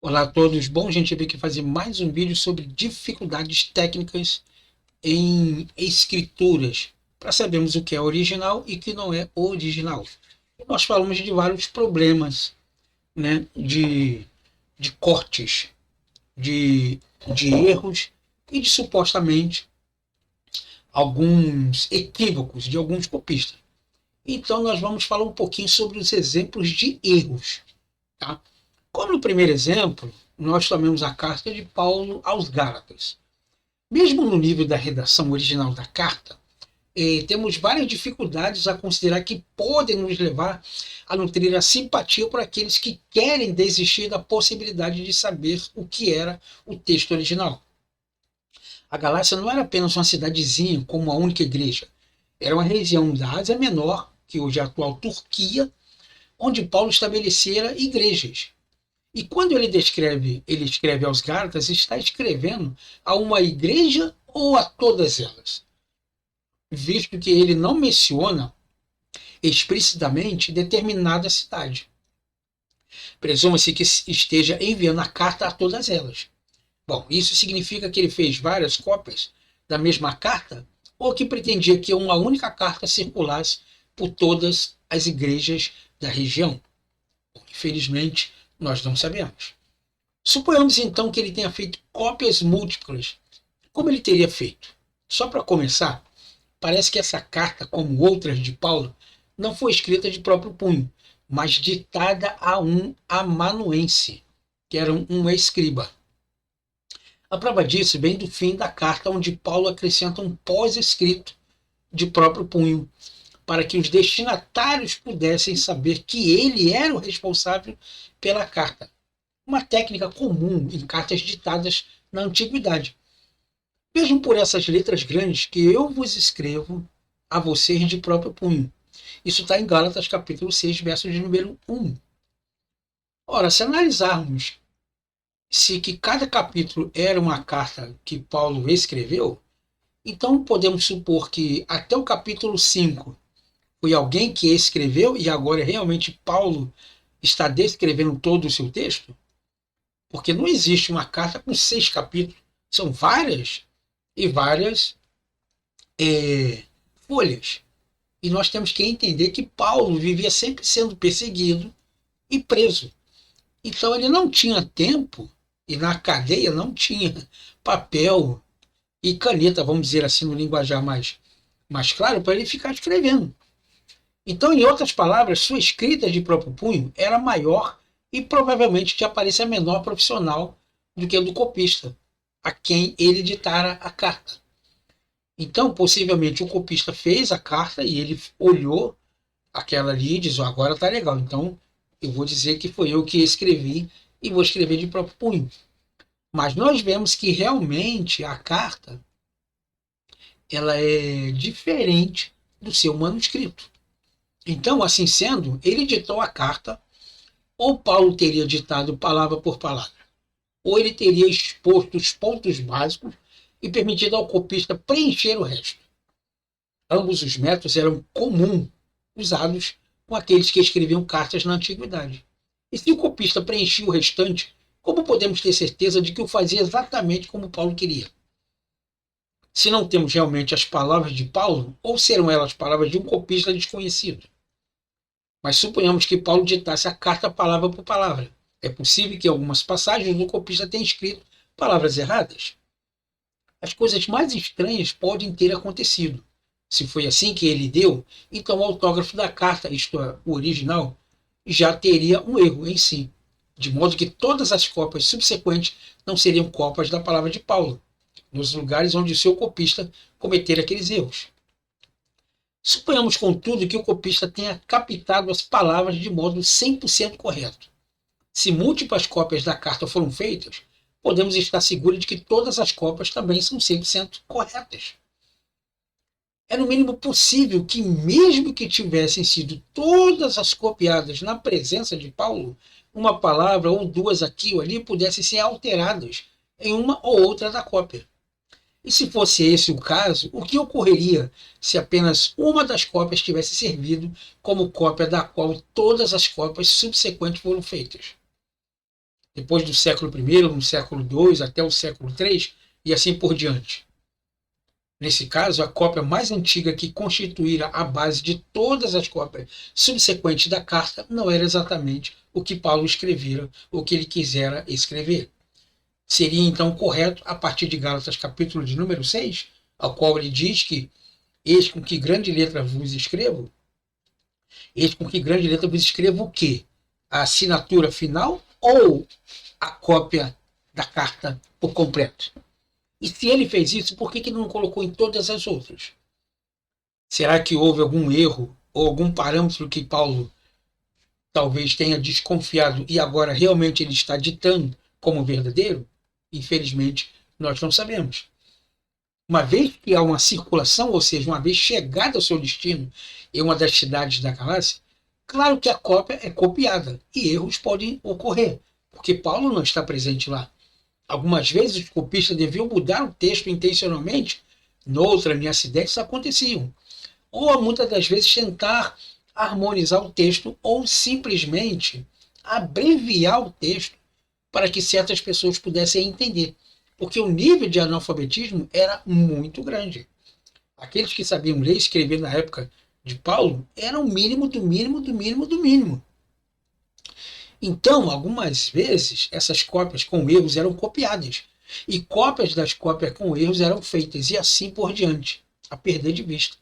Olá a todos, bom, gente, veio aqui fazer mais um vídeo sobre dificuldades técnicas em escrituras, para sabermos o que é original e o que não é original. Nós falamos de vários problemas, né, de cortes, de, de erros e de supostamente alguns equívocos de alguns copistas. Então nós vamos falar um pouquinho sobre os exemplos de erros, tá? Como no primeiro exemplo, nós tomamos a carta de Paulo aos Gálatas. Mesmo no nível da redação original da carta, temos várias dificuldades a considerar que podem nos levar a nutrir a simpatia por aqueles que querem desistir da possibilidade de saber o que era o texto original. A Galácia não era apenas uma cidadezinha como a única igreja, era uma região da Ásia Menor, que hoje é a atual Turquia, onde Paulo estabelecera igrejas. E quando ele escreve aos Gálatas, está escrevendo a uma igreja ou a todas elas? Visto que ele não menciona explicitamente determinada cidade. Presuma-se que esteja enviando a carta a todas elas. Bom, isso significa que ele fez várias cópias da mesma carta ou que pretendia que uma única carta circulasse por todas as igrejas da região? Bom, infelizmente, nós não sabemos. Suponhamos então que ele tenha feito cópias múltiplas. Como ele teria feito? Só para começar, parece que essa carta, como outras de Paulo, não foi escrita de próprio punho, mas ditada a um amanuense, que era um escriba. A prova disso vem do fim da carta, onde Paulo acrescenta um pós-escrito de próprio punho, para que os destinatários pudessem saber que ele era o responsável pela carta. Uma técnica comum em cartas ditadas na antiguidade. Vejam por essas letras grandes que eu vos escrevo a vocês de próprio punho. Isso está em Gálatas capítulo 6, verso de número 1. Ora, se analisarmos se que cada capítulo era uma carta que Paulo escreveu, então podemos supor que até o capítulo 5 foi alguém que escreveu e agora realmente Paulo está descrevendo todo o seu texto? Porque não existe uma carta com 6 capítulos. São várias e várias folhas. E nós temos que entender que Paulo vivia sempre sendo perseguido e preso. Então ele não tinha tempo, e na cadeia não tinha papel e caneta, vamos dizer assim, no linguajar mais claro, para ele ficar escrevendo. Então, em outras palavras, sua escrita de próprio punho era maior e provavelmente de aparência menor profissional do que a do copista, a quem ele ditara a carta. Então, possivelmente, o copista fez a carta e ele olhou aquela ali e disse: oh, agora está legal, então eu vou dizer que foi eu que escrevi e vou escrever de próprio punho. Mas nós vemos que realmente a carta ela é diferente do seu manuscrito. Então, assim sendo, ele ditou a carta, ou Paulo teria ditado palavra por palavra, ou ele teria exposto os pontos básicos e permitido ao copista preencher o resto. Ambos os métodos eram comuns usados com aqueles que escreviam cartas na antiguidade. E se o copista preenchia o restante, como podemos ter certeza de que o fazia exatamente como Paulo queria? Se não temos realmente as palavras de Paulo, ou serão elas palavras de um copista desconhecido? Mas suponhamos que Paulo ditasse a carta palavra por palavra. É possível que em algumas passagens o copista tenha escrito palavras erradas. As coisas mais estranhas podem ter acontecido. Se foi assim que ele deu, então o autógrafo da carta, isto é, o original, já teria um erro em si, de modo que todas as cópias subsequentes não seriam cópias da palavra de Paulo, nos lugares onde o seu copista cometer aqueles erros. Suponhamos, contudo, que o copista tenha captado as palavras de modo 100% correto. Se múltiplas cópias da carta foram feitas, podemos estar seguros de que todas as cópias também são 100% corretas. É no mínimo possível que, mesmo que tivessem sido todas as copiadas na presença de Paulo, uma palavra ou duas aqui ou ali pudessem ser alteradas em uma ou outra da cópia. E se fosse esse o caso, o que ocorreria se apenas uma das cópias tivesse servido como cópia da qual todas as cópias subsequentes foram feitas? depois do século I, no século II, até o século III, e assim por diante. Nesse caso, a cópia mais antiga que constituíra a base de todas as cópias subsequentes da carta não era exatamente o que Paulo escrevera, o que ele quisera escrever. Seria então correto, a partir de Gálatas capítulo de número 6, ao qual ele diz que eis com que grande letra vos escrevo, eis com que grande letra vos escrevo o quê? A assinatura final ou a cópia da carta por completo? E se ele fez isso, por que não colocou em todas as outras? Será que houve algum erro ou algum parâmetro que Paulo talvez tenha desconfiado e agora realmente ele está ditando como verdadeiro? Infelizmente, nós não sabemos. Uma vez que há uma circulação, ou seja, uma vez chegada ao seu destino em uma das cidades da Galácia, claro que a cópia é copiada e erros podem ocorrer, porque Paulo não está presente lá. Algumas vezes os copistas deviam mudar o texto intencionalmente, noutras, em acidentes aconteciam. Ou muitas das vezes tentar harmonizar o texto ou simplesmente abreviar o texto para que certas pessoas pudessem entender. Porque o nível de analfabetismo era muito grande. Aqueles que sabiam ler e escrever na época de Paulo eram o mínimo do mínimo do mínimo do mínimo. Então, algumas vezes, essas cópias com erros eram copiadas. E cópias das cópias com erros eram feitas, e assim por diante, a perder de vista.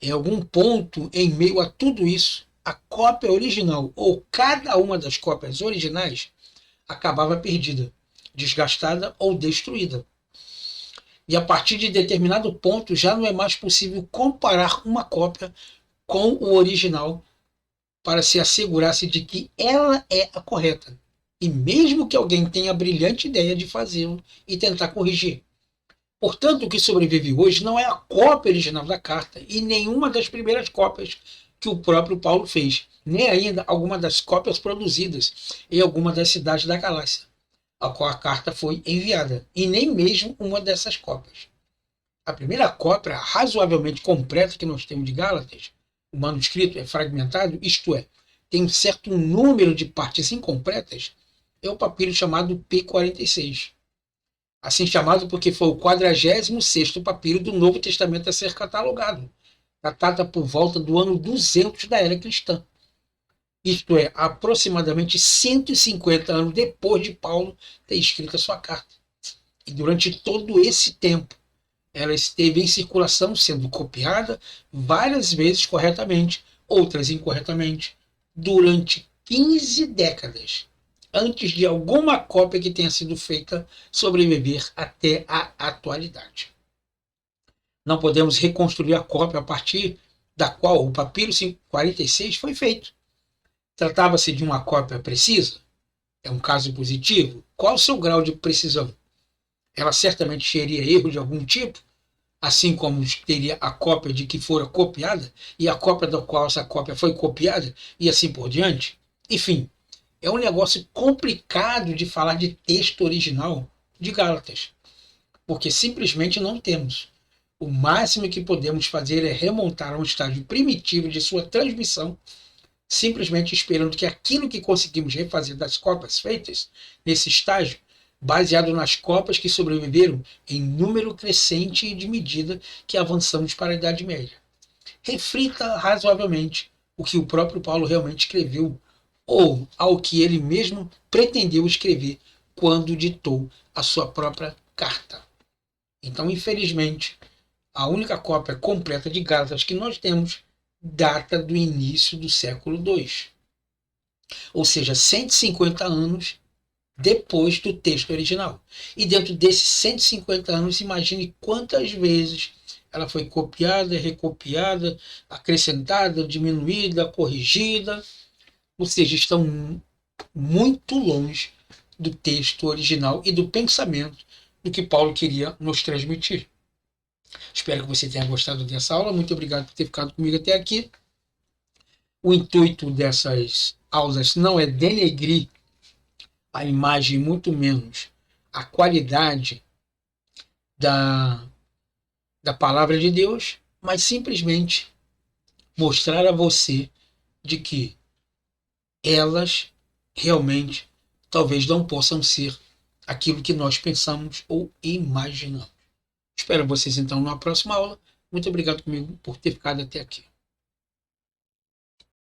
Em algum ponto, em meio a tudo isso, a cópia original, ou cada uma das cópias originais, acabava perdida, desgastada ou destruída. E a partir de determinado ponto, já não é mais possível comparar uma cópia com o original para se assegurar-se de que ela é a correta. E mesmo que alguém tenha a brilhante ideia de fazê-lo e tentar corrigir. Portanto, o que sobrevive hoje não é a cópia original da carta e nenhuma das primeiras cópias que o próprio Paulo fez, nem ainda alguma das cópias produzidas em alguma das cidades da Galácia, a qual a carta foi enviada, e nem mesmo uma dessas cópias. A primeira cópia razoavelmente completa que nós temos de Gálatas, o manuscrito é fragmentado, isto é, tem um certo número de partes incompletas, é o papiro chamado P46. Assim chamado porque foi o 46º papiro do Novo Testamento a ser catalogado, datada por volta do ano 200 da era cristã. Isto é, aproximadamente 150 anos depois de Paulo ter escrito a sua carta. E durante todo esse tempo, ela esteve em circulação, sendo copiada várias vezes corretamente, outras incorretamente, durante 15 décadas, antes de alguma cópia que tenha sido feita sobreviver até a atualidade. Não podemos reconstruir a cópia a partir da qual o papiro 46 foi feito. Tratava-se de uma cópia precisa? É um caso positivo? Qual o seu grau de precisão? Ela certamente teria erro de algum tipo, assim como teria a cópia de que fora copiada, e a cópia da qual essa cópia foi copiada, e assim por diante. Enfim, é um negócio complicado de falar de texto original de Gálatas, porque simplesmente não temos. O máximo que podemos fazer é remontar a um estágio primitivo de sua transmissão, simplesmente esperando que aquilo que conseguimos refazer das cópias feitas nesse estágio, baseado nas cópias que sobreviveram em número crescente de medida que avançamos para a Idade Média. Reflita razoavelmente o que o próprio Paulo realmente escreveu, ou ao que ele mesmo pretendeu escrever quando ditou a sua própria carta. Então, infelizmente, a única cópia completa de Gálatas que nós temos data do início do século II, ou seja, 150 anos depois do texto original. E dentro desses 150 anos, imagine quantas vezes ela foi copiada, recopiada, acrescentada, diminuída, corrigida, ou seja, estão muito longe do texto original e do pensamento do que Paulo queria nos transmitir. Espero que você tenha gostado dessa aula. Muito obrigado por ter ficado comigo até aqui. O intuito dessas aulas não é denegrir a imagem, muito menos a qualidade da palavra de Deus, mas simplesmente mostrar a você de que elas realmente talvez não possam ser aquilo que nós pensamos ou imaginamos. Espero vocês então numa próxima aula. Muito obrigado comigo por ter ficado até aqui.